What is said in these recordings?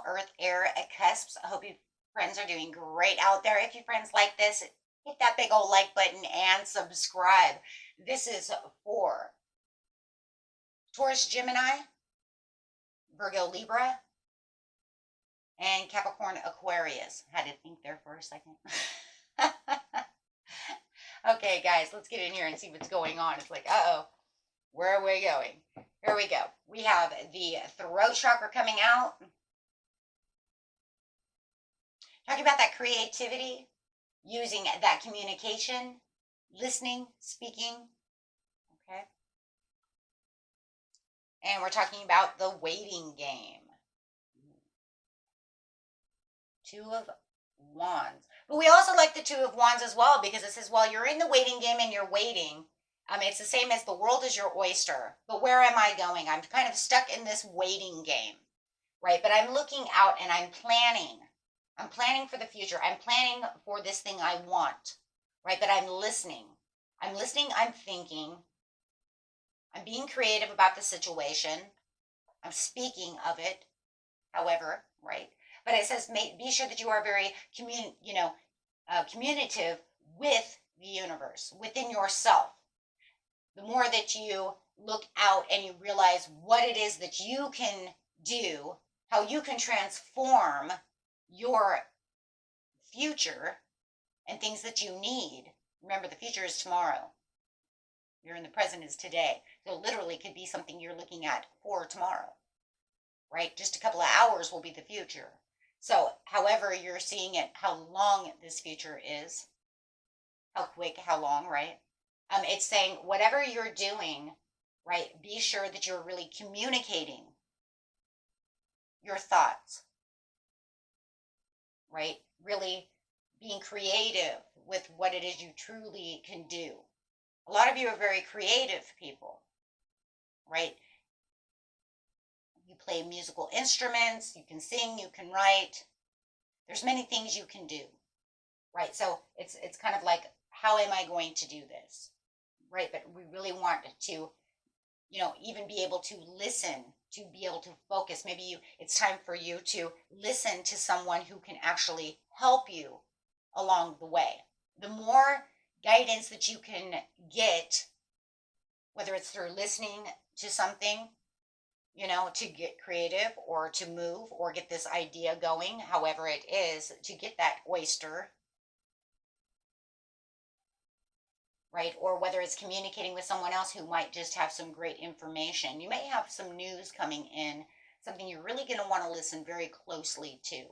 all Earth, Air, Cusps. I hope you friends are doing great out there. If you friends like this, hit that big old like button and subscribe. This is for Taurus, Gemini, Virgo, Libra, and Capricorn, Aquarius. Had to think there for a second. Okay, guys, let's get in here and see what's going on. It's like, uh-oh, where are we going? Here we go. We have the throat chakra coming out. Talking about that creativity, using that communication, listening, speaking, okay? And we're talking about the waiting game. Two of Wands. But we also like the Two of Wands as well, because it says while you're in the waiting game and you're waiting, it's the same as the world is your oyster. But where am I going? I'm kind of stuck in this waiting game, right? But I'm looking out and I'm planning. I'm planning for the future. I'm planning for this thing I want, right? But I'm listening. I'm listening. I'm thinking. I'm being creative about the situation. I'm speaking of it, however, right? But it says, be sure that you are very communicative with the universe, within yourself. The more that you look out and you realize what it is that you can do, how you can transform your future and things that you need. Remember, the future is tomorrow. You're in the present is today. So literally could be something you're looking at for tomorrow, right? Just a couple of hours will be the future. So however you're seeing it, how long this future is, how quick, how long, right? It's saying whatever you're doing, right, be sure that you're really communicating your thoughts, right? Really being creative with what it is you truly can do. A lot of you are very creative people, right? You play musical instruments, you can sing, you can write. There's many things you can do, right? So it's kind of like, how am I going to do this, right? But we really want to, even be able to listen, to be able to focus. Maybe it's time for you to listen to someone who can actually help you along the way. The more guidance that you can get, whether it's through listening to something, to get creative or to move or get this idea going, however it is, to get that oyster, right? Or whether it's communicating with someone else who might just have some great information. You may have some news coming in, something you're really going to want to listen very closely to.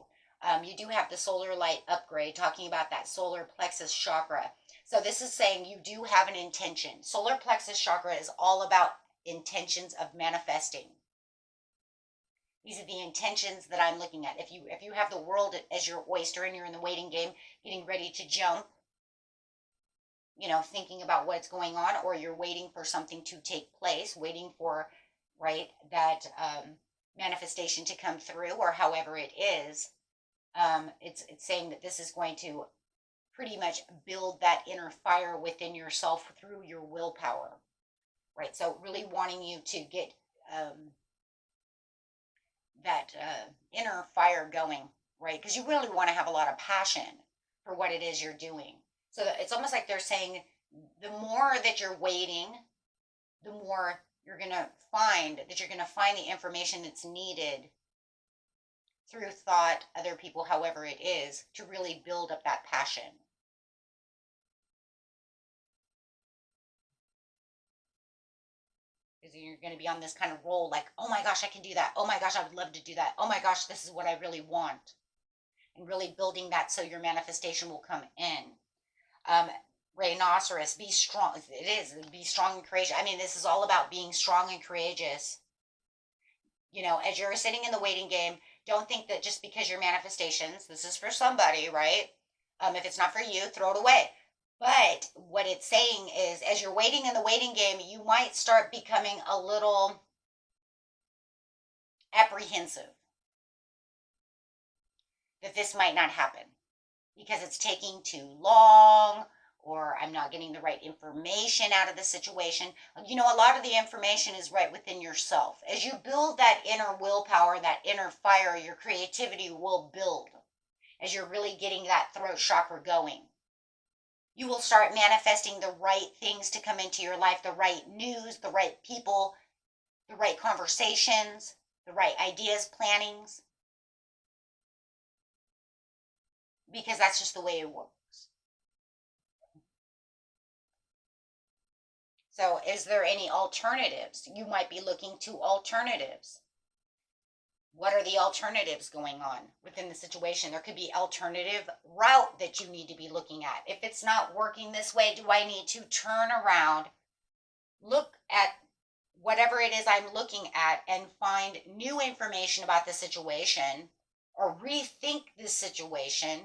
You do have the solar light upgrade, talking about that solar plexus chakra. So this is saying you do have an intention. Solar plexus chakra is all about intentions of manifesting. These are the intentions that I'm looking at. If you have the world as your oyster and you're in the waiting game, getting ready to jump, thinking about what's going on, or you're waiting for something to take place, waiting for, right, that manifestation to come through, or however it is, it's saying that this is going to pretty much build that inner fire within yourself through your willpower, right? So really wanting you to get that inner fire going, right? Because you really want to have a lot of passion for what it is you're doing. So it's almost like they're saying the more that you're waiting, the more you're going to find the information that's needed through thought, other people, however it is, to really build up that passion. Because you're going to be on this kind of roll like, oh my gosh, I can do that. Oh my gosh, I would love to do that. Oh my gosh, this is what I really want. And really building that so your manifestation will come in. Rhinoceros, be strong. Be strong and courageous. This is all about being strong and courageous. As you're sitting in the waiting game, don't think that just because your manifestations, this is for somebody, right? If it's not for you, throw it away. But what it's saying is, as you're waiting in the waiting game, you might start becoming a little apprehensive that this might not happen because it's taking too long, or I'm not getting the right information out of the situation. You know, a lot of the information is right within yourself. As you build that inner willpower, that inner fire, your creativity will build. As you're really getting that throat chakra going, you will start manifesting the right things to come into your life, the right news, the right people, the right conversations, the right ideas, plannings, because that's just the way it works. So is there any alternatives? You might be looking to alternatives. What are the alternatives going on within the situation? There could be alternative route that you need to be looking at. If it's not working this way, do I need to turn around, look at whatever it is I'm looking at, and find new information about the situation, or rethink the situation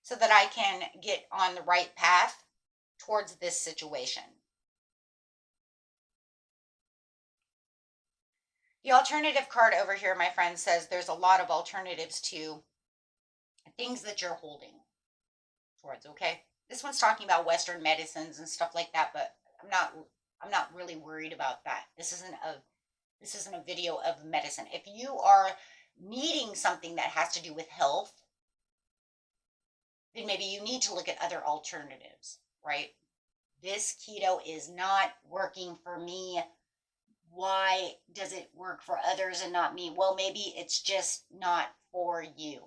so that I can get on the right path towards this situation? The alternative card over here, my friend, says there's a lot of alternatives to things that you're holding towards, okay? This one's talking about Western medicines and stuff like that, but I'm not really worried about that. This isn't a video of medicine. If you are needing something that has to do with health, then maybe you need to look at other alternatives, right? This keto is not working for me. Why does it work for others and not me? Well, maybe it's just not for you.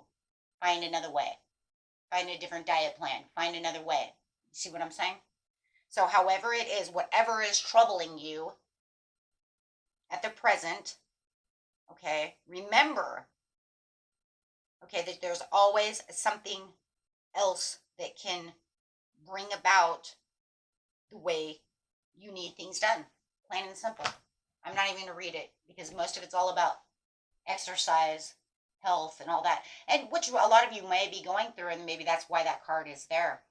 Find another way. Find a different diet plan. Find another way. See what I'm saying? So however it is, whatever is troubling you at the present, okay, remember, okay, that there's always something else that can bring about the way you need things done. Plain and simple. I'm not even going to read it because most of it's all about exercise, health, and all that. And which a lot of you may be going through, and maybe that's why that card is there.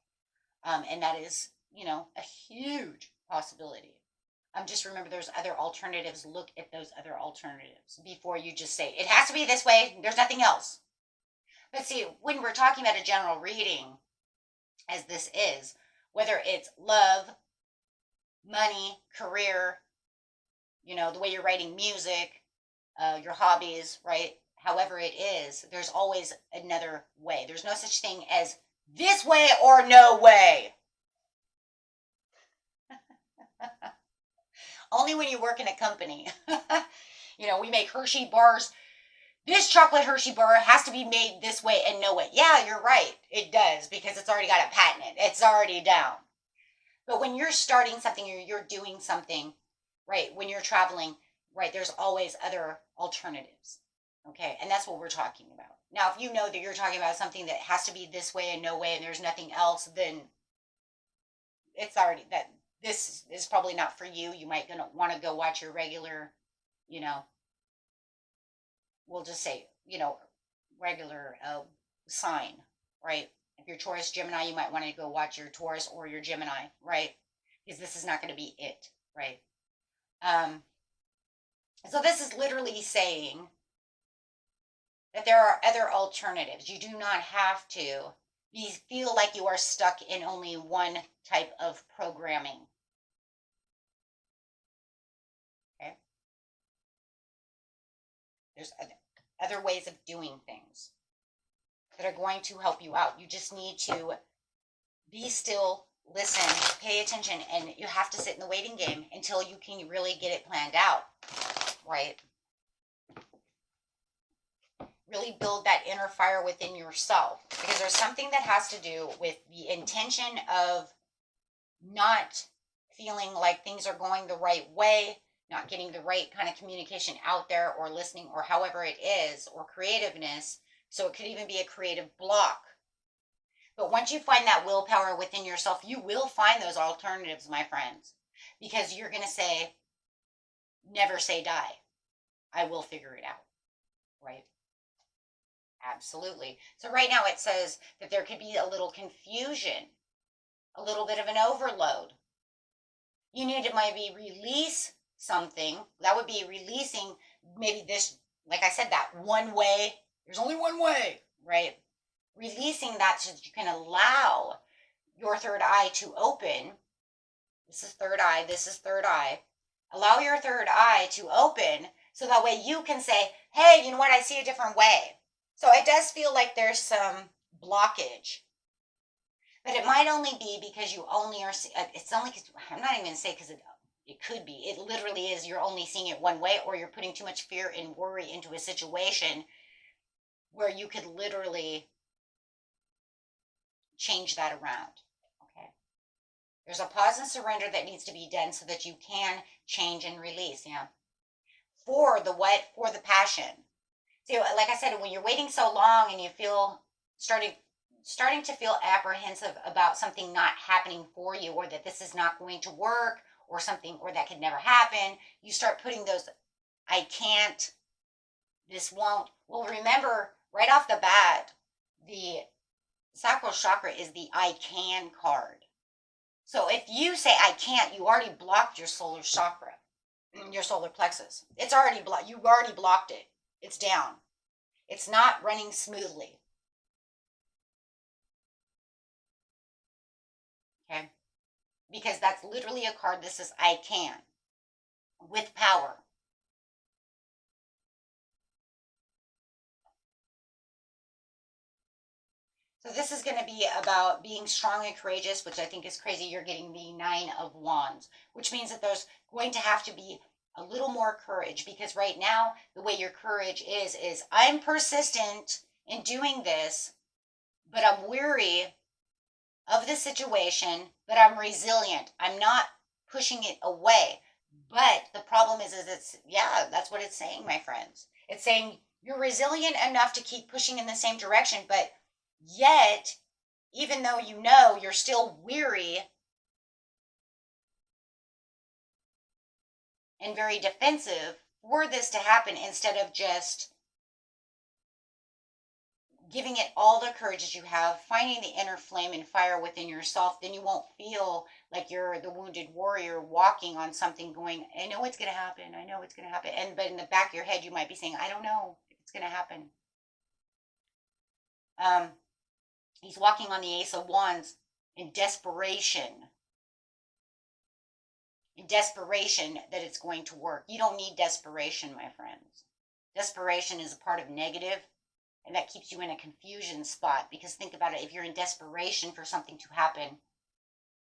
And that is, you know, a huge possibility. Just remember there's other alternatives. Look at those other alternatives before you just say, it has to be this way, there's nothing else. But see, when we're talking about a general reading, as this is, whether it's love, money, career, you know, the way you're writing music, your hobbies, right? However it is, there's always another way. There's no such thing as this way or no way. Only when you work in a company. You know, we make Hershey bars. This chocolate Hershey bar has to be made this way and no way. Yeah, you're right. It does, because it's already got a patent. It's already down. But when you're starting something or you're doing something, right, when you're traveling, right, there's always other alternatives. Okay, and that's what we're talking about. Now, if you know that you're talking about something that has to be this way and no way and there's nothing else, then it's already that this is probably not for you. You might gonna want to go watch your regular, you know, we'll just say, you know, regular sign, right? If you're Taurus, Gemini, you might want to go watch your Taurus or your Gemini, right? Because this is not going to be it, right? So this is literally saying that there are other alternatives. You do not have to feel like you are stuck in only one type of programming. Okay? There's other ways of doing things that are going to help you out. You just need to be still, listen, pay attention, and you have to sit in the waiting game until you can really get it planned out, right? Really build that inner fire within yourself, because there's something that has to do with the intention of not feeling like things are going the right way, not getting the right kind of communication out there or listening or however it is, or creativeness. So it could even be a creative block. But once you find that willpower within yourself, you will find those alternatives, my friends, because you're going to say, never say die. I will figure it out, right? Absolutely. So right now it says that there could be a little confusion, a little bit of an overload. You need to maybe release something. That would be releasing maybe this, like I said, that one way. There's only one way, right? releasing that so that you can allow your third eye to open. This is third eye, this is third eye. Allow your third eye to open so that way you can say, hey, you know what, I see a different way. So it does feel like there's some blockage. But it might only be because you only are, it's only because, I'm not even going to say because it could be. It literally is you're only seeing it one way, or you're putting too much fear and worry into a situation where you could literally change that around. Okay. There's a pause and surrender that needs to be done so that you can change and release. Yeah. For the what? For the passion. See, like I said, when you're waiting so long and you feel starting to feel apprehensive about something not happening for you, or that this is not going to work, or something, or that could never happen, you start putting those, I can't, this won't. Well, remember, right off the bat, the sacral chakra is the I can card. So if you say I can't, you already blocked your solar chakra, your solar plexus. It's already blocked. You already blocked it. It's down. It's not running smoothly. Okay? Because that's literally a card that says I can, with power. So this is going to be about being strong and courageous, which I think is crazy. You're getting the 9 of Wands, which means that there's going to have to be a little more courage, because right now the way your courage is I'm persistent in doing this, but I'm weary of the situation, but I'm resilient. I'm not pushing it away. But the problem is it's, yeah, that's what it's saying, my friends. It's saying you're resilient enough to keep pushing in the same direction, but yet, even though you know you're still weary and very defensive for this to happen, instead of just giving it all the courage that you have, finding the inner flame and fire within yourself, then you won't feel like you're the wounded warrior walking on something going, I know it's going to happen. I know it's going to happen. But in the back of your head, you might be saying, I don't know if it's going to happen. He's walking on the Ace of Wands in desperation. In desperation that it's going to work. You don't need desperation, my friends. Desperation is a part of negative, and that keeps you in a confusion spot. Because think about it, if you're in desperation for something to happen,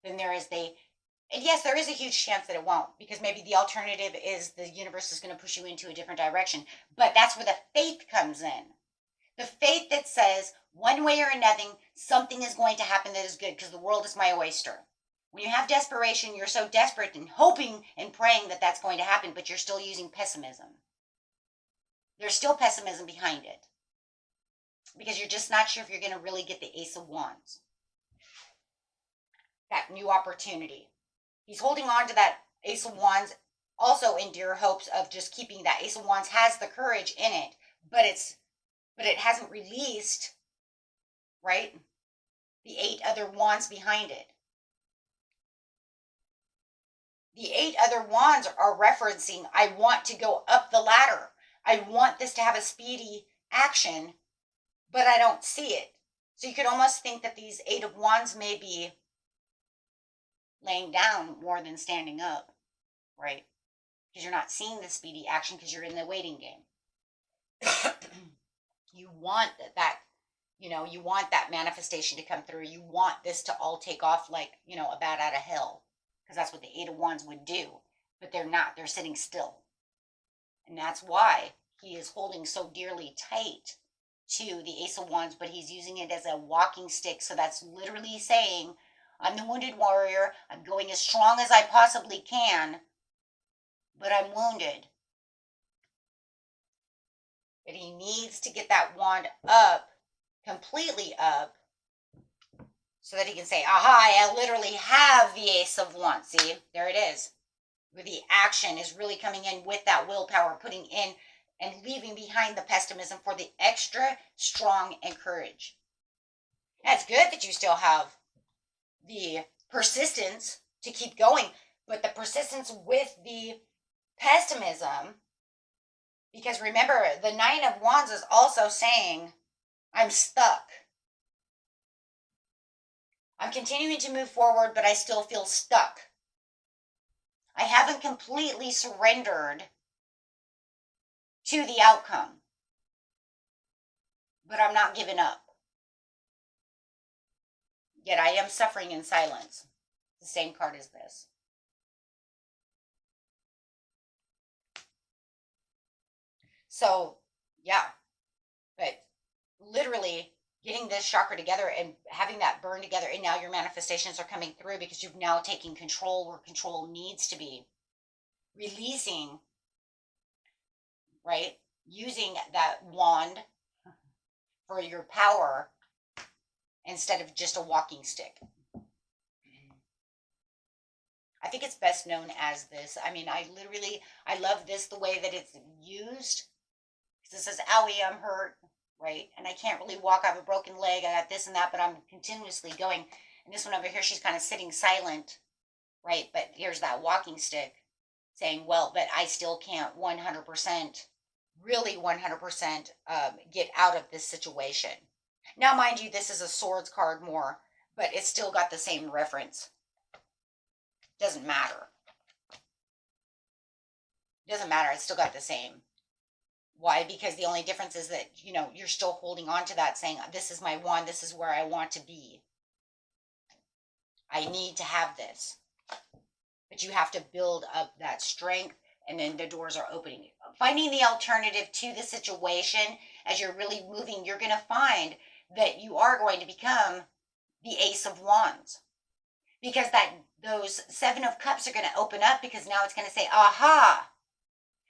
then there is and yes, there is a huge chance that it won't, because maybe the alternative is the universe is going to push you into a different direction. But that's where the faith comes in. The faith that says, one way or another, something is going to happen that is good, because the world is my oyster. When you have desperation, you're so desperate and hoping and praying that that's going to happen, but you're still using pessimism. There's still pessimism behind it, because you're just not sure if you're going to really get the Ace of Wands. That new opportunity. He's holding on to that Ace of Wands also in dear hopes of just keeping that. Ace of Wands has the courage in it, but it hasn't released, right? The 8 other wands behind it. The 8 other wands are referencing, I want to go up the ladder. I want this to have a speedy action, but I don't see it. So you could almost think that these 8 of wands may be laying down more than standing up, right? Because you're not seeing the speedy action because you're in the waiting game. You want that, you want that manifestation to come through. You want this to all take off like, a bat out of hell, because that's what the 8 of wands would do. But they're not. They're sitting still. And that's why he is holding so dearly tight to the Ace of Wands, but he's using it as a walking stick. So that's literally saying, I'm the wounded warrior. I'm going as strong as I possibly can, but I'm wounded. But he needs to get that wand up, completely up, so that he can say, aha, I literally have the Ace of Wands. See, there it is. Where the action is really coming in with that willpower, putting in and leaving behind the pessimism for the extra strong and courage. That's good that you still have the persistence to keep going, but the persistence with the pessimism, because remember, the 9 of Wands is also saying, I'm stuck. I'm continuing to move forward, but I still feel stuck. I haven't completely surrendered to the outcome, but I'm not giving up. Yet I am suffering in silence. The same card as this. So, yeah, but literally getting this chakra together and having that burn together, and now your manifestations are coming through because you've now taken control where control needs to be. Releasing, right? Using that wand for your power instead of just a walking stick. I think it's best known as this. I mean, I love this, the way that it's used. Because it says, owie, I'm hurt, right? And I can't really walk. I have a broken leg. I got this and that, but I'm continuously going. And this one over here, she's kind of sitting silent, right? But here's that walking stick saying, well, but I still can't 100%, really 100% get out of this situation. Now, mind you, this is a swords card more, but it's still got the same reference. Doesn't matter. Doesn't matter. It's still got the same. Why? Because the only difference is that, you're still holding on to that, saying, this is my one, this is where I want to be. I need to have this. But you have to build up that strength, and then the doors are opening. Finding the alternative to the situation as you're really moving, you're going to find that you are going to become the Ace of Wands. Because those Seven of Cups are going to open up, because now it's going to say, aha,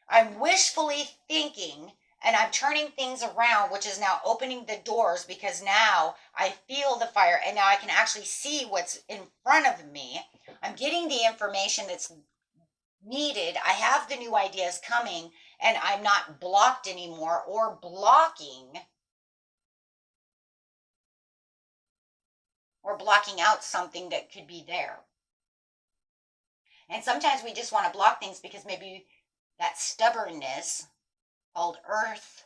I'm wishfully thinking and I'm turning things around, which is now opening the doors, because now I feel the fire and now I can actually see what's in front of me. I'm getting the information that's needed. I have the new ideas coming, and I'm not blocked anymore or blocking out something that could be there. And sometimes we just want to block things because maybe that stubbornness called Earth,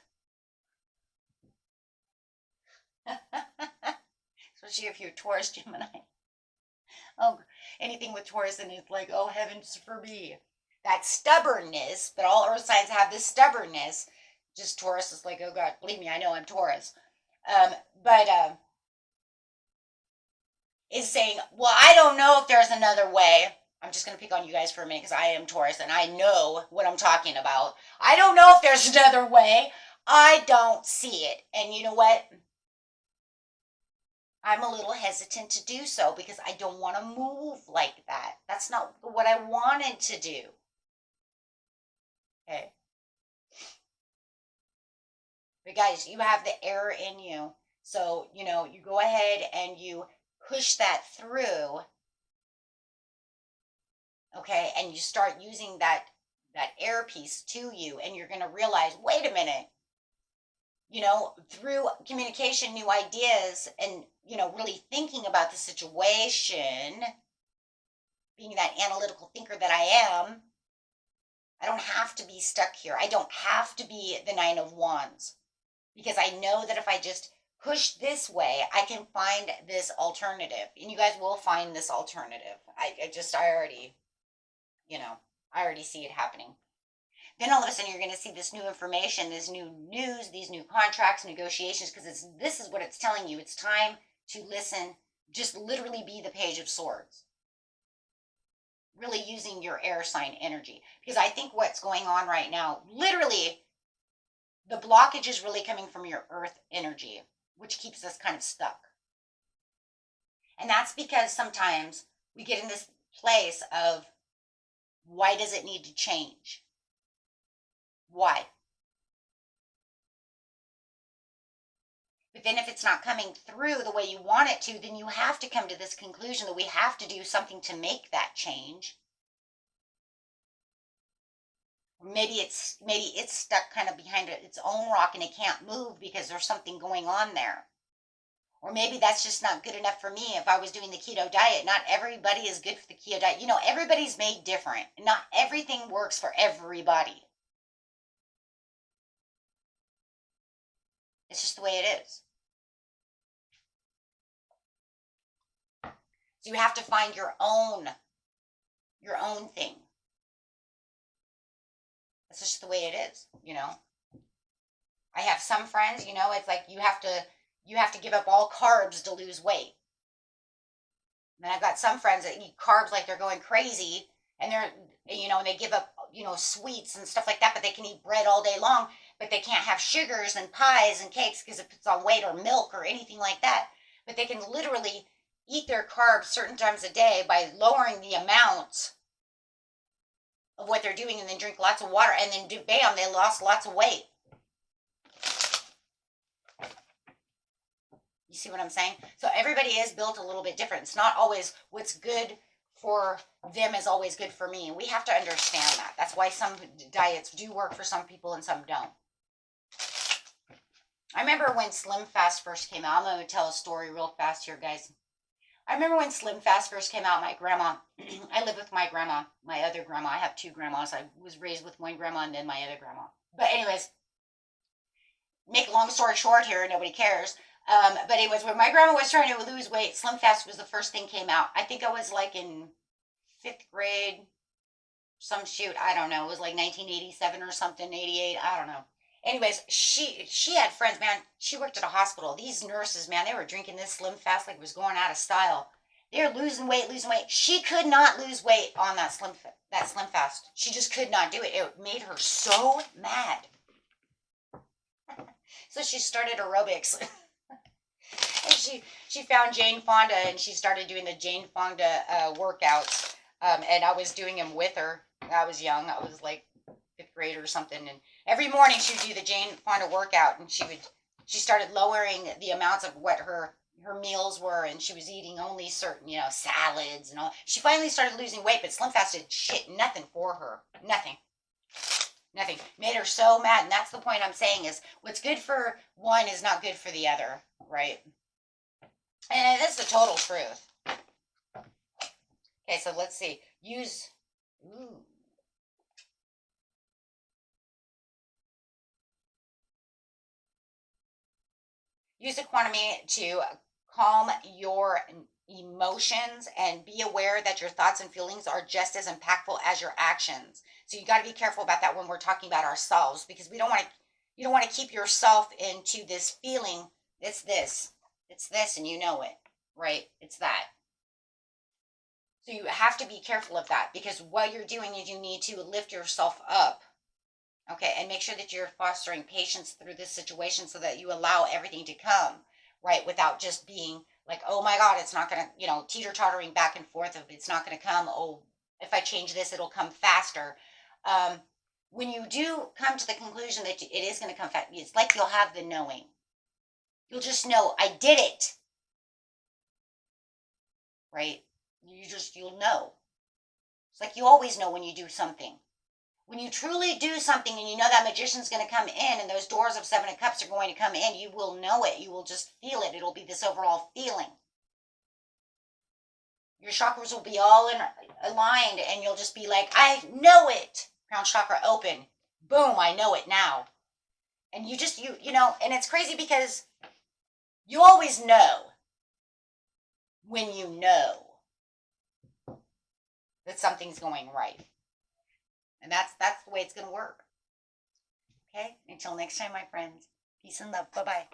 especially if you're Taurus, Gemini. Oh, anything with Taurus and it's like, oh, heavens for me. That stubbornness, but all Earth signs have this stubbornness. Just Taurus is like, oh God, believe me, I know I'm Taurus. But is saying, well, I don't know if there's another way. I'm just going to pick on you guys for a minute because I am Taurus and I know what I'm talking about. I don't know if there's another way. I don't see it. And you know what? I'm a little hesitant to do so because I don't want to move like that. That's not what I wanted to do. Okay. But guys, you have the air in you. So, you go ahead and you push that through. Okay. And you start using that air piece to you, and you're going to realize, wait a minute, through communication, new ideas, and, really thinking about the situation, being that analytical thinker that I am, I don't have to be stuck here. I don't have to be the Nine of Wands, because I know that if I just push this way, I can find this alternative, and you guys will find this alternative. I already see it happening. Then all of a sudden you're going to see this new information, this new news, these new contracts, negotiations, because this is what it's telling you. It's time to listen, just literally be the Page of Swords. Really using your air sign energy. Because I think what's going on right now, literally, the blockage is really coming from your earth energy, which keeps us kind of stuck. And that's because sometimes we get in this place of, why does it need to change? Why? But then if it's not coming through the way you want it to, then you have to come to this conclusion that we have to do something to make that change. Maybe it's stuck kind of behind its own rock and it can't move because there's something going on there. Or maybe that's just not good enough for me. If I was doing the keto diet, not everybody is good for the keto diet. Everybody's made different. Not everything works for everybody. It's just the way it is. So you have to find your own thing. That's just the way it is, you know. I have some friends, you know, it's like you have to give up all carbs to lose weight. And then I've got some friends that eat carbs like they're going crazy, and they're, you know, and they give up, you know, sweets and stuff like that, but they can eat bread all day long, but they can't have sugars and pies and cakes because it puts on weight, or milk or anything like that. But they can literally eat their carbs certain times a day by lowering the amount of what they're doing, and then drink lots of water, and then bam, they lost lots of weight. You see what I'm saying? So everybody is built a little bit different. It's not always what's good for them is always good for me. And we have to understand that. That's why some diets do work for some people and some don't. I remember when Slim Fast first came out. I'm going to tell a story real fast here, guys. I remember when Slim Fast first came out, my grandma, I live with my grandma, my other grandma. I have two grandmas. I was raised with one grandma and then my other grandma. But anyways, make a long story short here, nobody cares. But anyways, when my grandma was trying to lose weight, Slim Fast was the first thing came out. I think I was like in 5th grade, some shoot, I don't know. It was like 1987 or something, 88, I don't know. Anyways, she had friends, man. She worked at a hospital. These nurses, man, they were drinking this Slim Fast like it was going out of style. They were losing weight. She could not lose weight on that Slim Fast. She just could not do it. It made her so mad. So she started aerobics. And she found Jane Fonda, and she started doing the Jane Fonda workouts. And I was doing them with her. I was young. I was like 5th grade or something. And every morning she would do the Jane Fonda workout, and she started lowering the amounts of what her meals were, and she was eating only certain, you know, salads and all. She finally started losing weight, but Slim Fast did nothing for her. Nothing. Made her so mad. And that's the point I'm saying, is what's good for one is not good for the other, right? And that's the total truth. Okay, so let's see. Use economy to calm your emotions, and be aware that your thoughts and feelings are just as impactful as your actions. So you got to be careful about that when we're talking about ourselves, because you don't want to keep yourself into this feeling. It's this, and you know it, right? It's that. So you have to be careful of that, because what you're doing is you need to lift yourself up. Okay, and make sure that you're fostering patience through this situation, so that you allow everything to come, right, without just being like, oh my God, it's not going to, you know, teeter-tottering back and forth of it's not going to come. Oh, if I change this, it'll come faster. When you do come to the conclusion that it is going to come fast, it's like you'll have the knowing. You'll just know, I did it, right? You'll know. It's like you always know when you do something. When you truly do something and you know that magician's going to come in and those doors of 7 of Cups are going to come in, you will know it. You will just feel it. It'll be this overall feeling. Your chakras will be all aligned, and you'll just be like, I know it. Crown chakra open. Boom, I know it now. And you know, and it's crazy because you always know when you know that something's going right. And that's the way it's going to work. Okay? Until next time, my friends. Peace and love. Bye-bye.